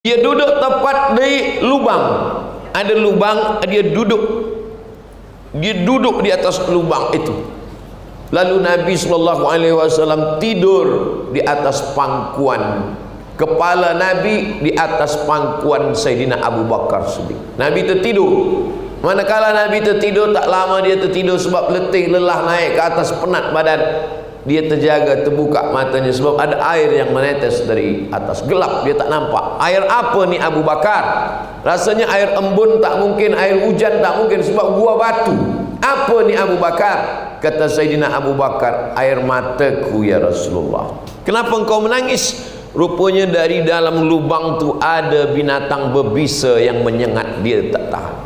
Dia duduk tepat di lubang. Ada lubang, dia duduk. Dia duduk di atas lubang itu. Lalu Nabi SAW tidur di atas pangkuan. Kepala Nabi di atas pangkuan Sayyidina Abu Bakar Siddiq. Nabi tertidur. Manakala Nabi tertidur, tak lama dia tertidur sebab letih, lelah, naik ke atas, penat badan. Dia terjaga, terbuka matanya sebab ada air yang menetes dari atas. Gelap, dia tak nampak. Air apa ni Abu Bakar? Rasanya air embun tak mungkin, air hujan tak mungkin sebab gua batu. Apa ni Abu Bakar? Kata Sayyidina Abu Bakar, air mataku ya Rasulullah. Kenapa engkau menangis? Rupanya dari dalam lubang tu ada binatang berbisa yang menyengat. Dia tak tahan.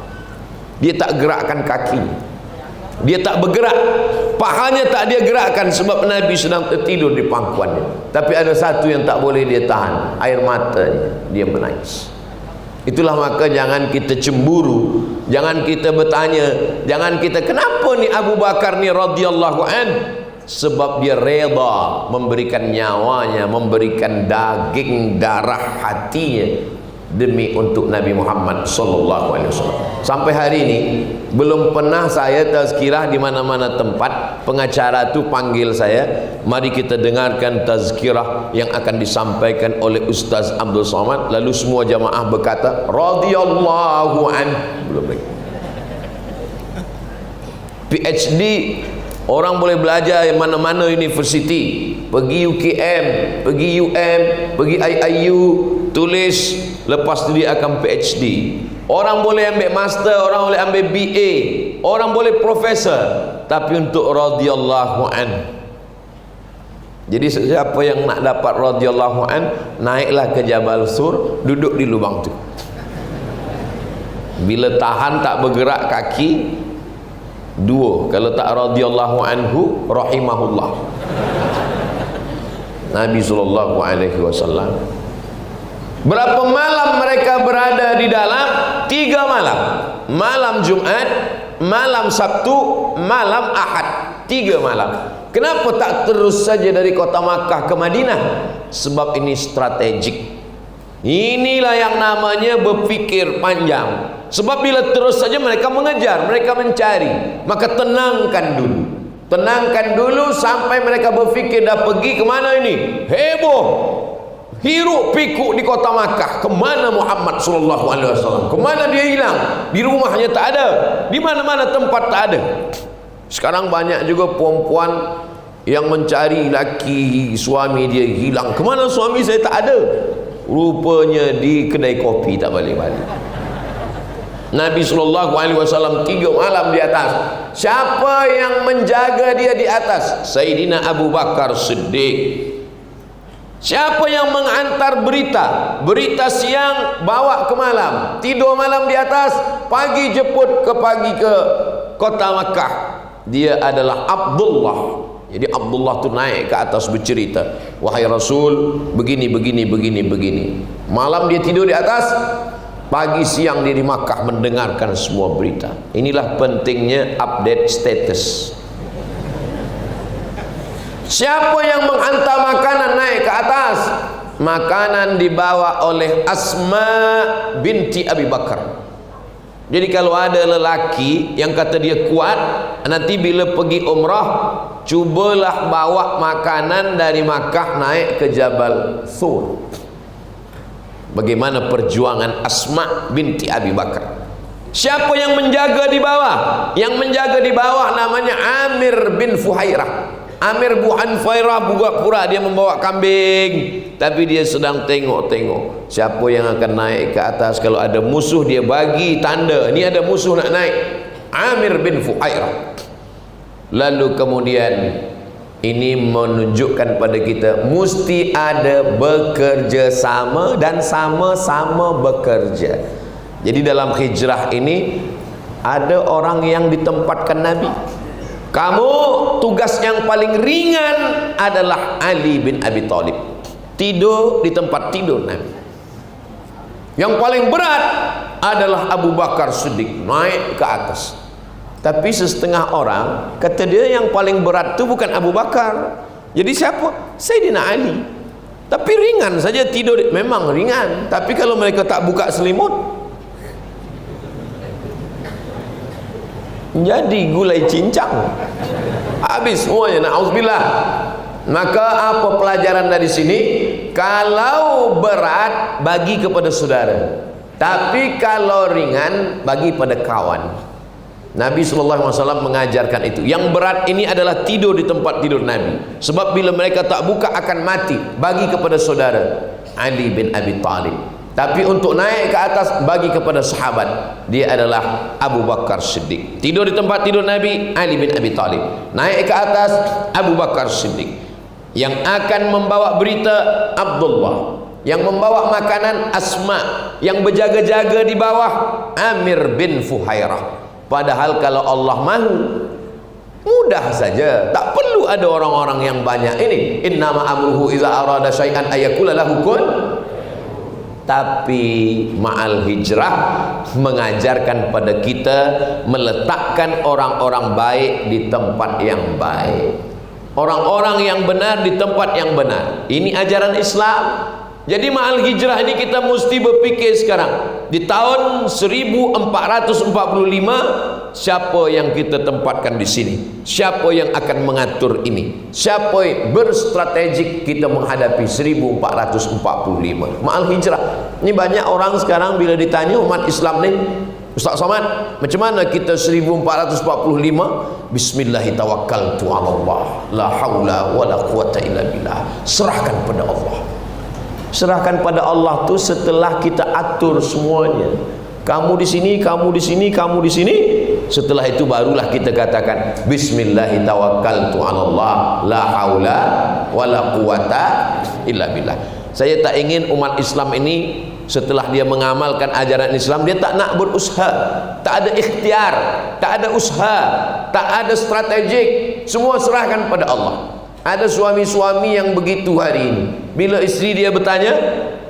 Dia tak gerakkan kaki. Dia tak bergerak. Pahanya tak dia gerakkan sebab Nabi sedang tertidur di pangkuannya. Tapi ada satu yang tak boleh dia tahan, air matanya. Dia menangis. Itulah maka jangan kita cemburu, jangan kita bertanya, jangan kita kenapa ni Abu Bakar ni radhiyallahu an? Sebab dia reda memberikan nyawanya, memberikan daging darah hatinya demi untuk Nabi Muhammad sallallahu alaihi wasallam. Sampai hari ini belum pernah saya tazkirah di mana-mana tempat pengacara tu panggil saya, mari kita dengarkan tazkirah yang akan disampaikan oleh Ustaz Abdul Somad, lalu semua jamaah berkata radhiyallahu an. Belum lagi. PhD orang boleh belajar yang mana-mana universiti, pergi UKM, pergi UM, pergi IIU, tulis, lepas tu dia akan PhD. Orang boleh ambil master, orang boleh ambil BA, orang boleh profesor, tapi untuk radhiyallahu an. Jadi siapa yang nak dapat radhiyallahu an, naiklah ke Jabal Sur, duduk di lubang tu. Bila tahan tak bergerak kaki, dua. Kalau tak radhiyallahu anhu, rahimahullah. Nabi sallallahu alaihi wasallam. Berapa malam mereka berada di dalam? 3 malam. Malam Jumat, malam Sabtu, malam Ahad. 3 malam. Kenapa tak terus saja dari kota Makkah ke Madinah? Sebab ini strategik. Inilah yang namanya berfikir panjang. Sebab bila terus saja mereka mengejar, mereka mencari, maka tenangkan dulu. Tenangkan dulu sampai mereka berfikir dah pergi ke mana ini? Heboh. Hiruk pikuk di kota Makkah. Kemana Muhammad sallallahu alaihi wasallam? Kemana dia hilang? Di rumahnya tak ada. Di mana-mana tempat tak ada. Sekarang banyak juga perempuan yang mencari laki suami dia hilang. Kemana suami saya? Tak ada. Rupanya di kedai kopi tak balik-balik. Nabi sallallahu alaihi wasallam 3 malam di atas. Siapa yang menjaga dia di atas? Sayyidina Abu Bakar Siddiq. Siapa yang mengantar berita? Berita siang bawa ke malam, tidur malam di atas, pagi jemput ke kota Makkah. Dia adalah Abdullah. Jadi Abdullah tu naik ke atas bercerita, wahai Rasul, begini. Malam dia tidur di atas, pagi siang dia di Makkah mendengarkan semua berita. Inilah pentingnya update status. Siapa yang menghantar makanan naik ke atas? Makanan dibawa oleh Asma binti Abi Bakar. Jadi kalau ada lelaki yang kata dia kuat, nanti bila pergi umrah, cubalah bawa makanan dari Makkah naik ke Jabal Thur. Bagaimana perjuangan Asma binti Abi Bakar. Siapa yang menjaga di bawah? Yang menjaga di bawah namanya Amir bin Fuhairah. Amir bin Fuhairah pura-pura dia membawa kambing, tapi dia sedang tengok-tengok siapa yang akan naik ke atas. Kalau ada musuh dia bagi tanda, ni ada musuh nak naik. Amir bin Fuhairah. Lalu kemudian ini menunjukkan pada kita mesti ada bekerja sama dan sama-sama bekerja. Jadi dalam hijrah ini ada orang yang ditempatkan Nabi. Kamu tugas yang paling ringan adalah Ali bin Abi Thalib. Tidur di tempat tidur Nabi. Yang paling berat adalah Abu Bakar Siddiq, naik ke atas. Tapi setengah orang kata dia yang paling berat itu bukan Abu Bakar. Jadi siapa? Sayyidina Ali. Tapi ringan saja tidur, memang ringan. Tapi kalau mereka tak buka selimut, jadi gulai cincang, habis semuanya. Na'udzubillah. Maka apa pelajaran dari sini? Kalau berat, bagi kepada saudara, tapi kalau ringan, bagi pada kawan. Nabi SAW mengajarkan itu. Yang berat ini adalah tidur di tempat tidur Nabi, sebab bila mereka tak buka akan mati. Bagi kepada saudara Ali bin Abi Talib. Tapi untuk naik ke atas, bagi kepada sahabat. Dia adalah Abu Bakar Siddiq. Tidur di tempat tidur Nabi, Ali bin Abi Talib. Naik ke atas, Abu Bakar Siddiq. Yang akan membawa berita, Abdullah. Yang membawa makanan, Asma. Yang berjaga-jaga di bawah, Amir bin Fuhairah. Padahal kalau Allah mahu, mudah saja, tak perlu ada orang-orang yang banyak ini. Innama amruhu iza arada syai'an ayakula lahu kun. Tapi ma'al hijrah mengajarkan pada kita meletakkan orang-orang baik di tempat yang baik, orang-orang yang benar di tempat yang benar. Ini ajaran Islam. Jadi ma'al hijrah ini kita mesti berfikir sekarang, di tahun 1445, siapa yang kita tempatkan di sini? Siapa yang akan mengatur ini? Siapa yang berstrategik kita menghadapi 1445? Ma'al hijrah. Ini banyak orang sekarang bila ditanya umat Islam ni, Ustaz Somad, macam mana kita 1445? Bismillahirrahmanirrahim. Allah, la haula wala quwata illa billah. Serahkan pada Allah. Serahkan pada Allah tu setelah kita atur semuanya. Kamu di sini, kamu di sini, kamu di sini. Setelah itu barulah kita katakan Bismillahirrahmanirrahim. La haula wala quwata illa billah. Saya tak ingin umat Islam ini setelah dia mengamalkan ajaran Islam, dia tak nak berusaha, tak ada ikhtiar, tak ada usaha, tak ada strategik. Semua serahkan pada Allah. Ada suami-suami yang begitu hari ini. Bila isteri dia bertanya,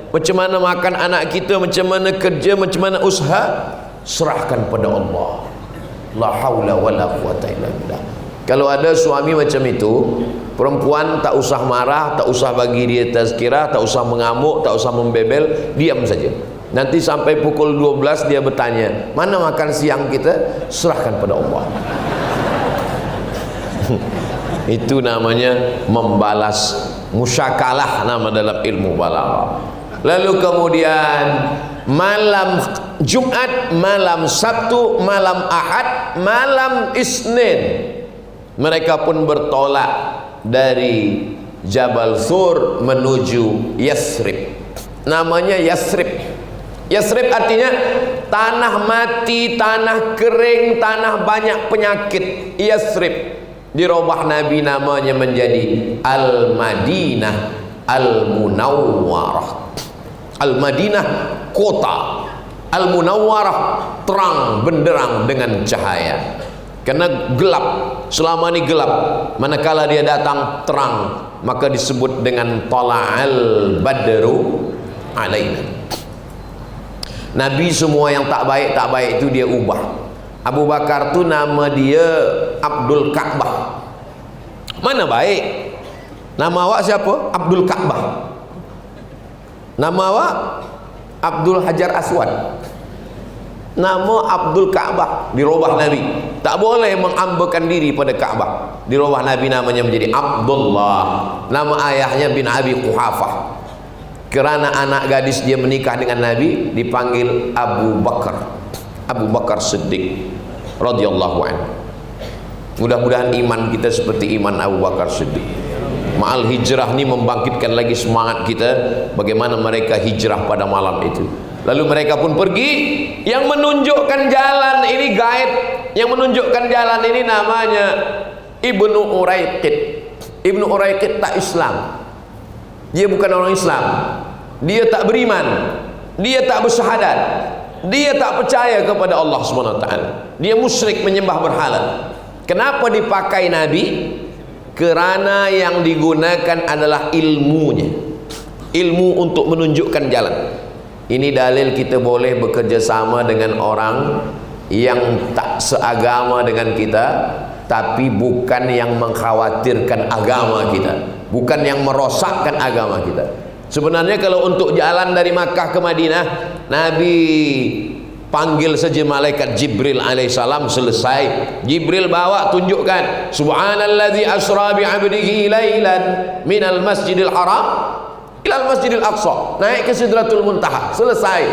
macam mana makan anak kita, macam mana kerja, macam mana usaha, serahkan pada Allah. La haula wala quwata illa billah. Kalau ada suami macam itu, perempuan tak usah marah, tak usah bagi dia tazkirah, tak usah mengamuk, tak usah membebel, diam saja. Nanti sampai pukul 12 dia bertanya, mana makan siang kita? Serahkan pada Allah. Itu namanya membalas, musyakalah nama dalam ilmu balaghah. Lalu kemudian malam Jumat, malam Sabtu, malam Ahad, malam Isnin, mereka pun bertolak dari Jabal Thur menuju Yasrib. Namanya Yasrib. Yasrib artinya tanah mati, tanah kering, tanah banyak penyakit. Yasrib dirubah Nabi namanya menjadi Al-Madinah Al-Munawwarah. Al-Madinah kota, Al-Munawwarah terang benderang dengan cahaya. Karena gelap, selama ini gelap, manakala dia datang terang, maka disebut dengan Tala'al Badru alaina. Nabi semua yang tak baik itu dia ubah. Abu Bakar tu nama dia Abdul Ka'bah. Mana baik? Nama awak siapa? Abdul Ka'bah. Nama awak Abdul Hajar Aswad. Nama Abdul Ka'bah dirubah Nabi. Tak boleh mengambakan diri pada Ka'bah. Dirubah Nabi namanya menjadi Abdullah. Nama ayahnya bin Abi Quhafah. Kerana anak gadis dia menikah dengan Nabi, dipanggil Abu Bakar. Abu Bakar Siddiq radhiyallahu anhu. Mudah-mudahan iman kita seperti iman Abu Bakar Siddiq. Ma'al hijrah ni membangkitkan lagi semangat kita, bagaimana mereka hijrah pada malam itu. Lalu mereka pun pergi. Yang menunjukkan jalan ini guide, yang menunjukkan jalan ini namanya Ibnu Uraiqid. Ibnu Uraiqid tak Islam. Dia bukan orang Islam. Dia tak beriman. Dia tak bersyahadat. Dia tak percaya kepada Allah SWT. Dia musyrik, menyembah berhala. Kenapa dipakai Nabi? Kerana yang digunakan adalah ilmunya. Ilmu untuk menunjukkan jalan. Ini dalil kita boleh bekerja sama dengan orang yang tak seagama dengan kita, tapi bukan yang mengkhawatirkan agama kita, bukan yang merosakkan agama kita. Sebenarnya kalau untuk jalan dari Makkah ke Madinah, Nabi panggil saja malaikat Jibril alaihissalam, selesai. Jibril bawa tunjukkan, subhanalladzi asra bi 'abdihi lailan minal masjidil haram ilal masjidil aqsa, naik ke Sidratul Muntaha, selesai.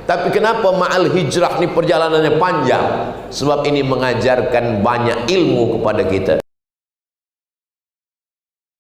Tapi kenapa ma'al hijrah ini perjalanannya panjang? Sebab ini mengajarkan banyak ilmu kepada kita.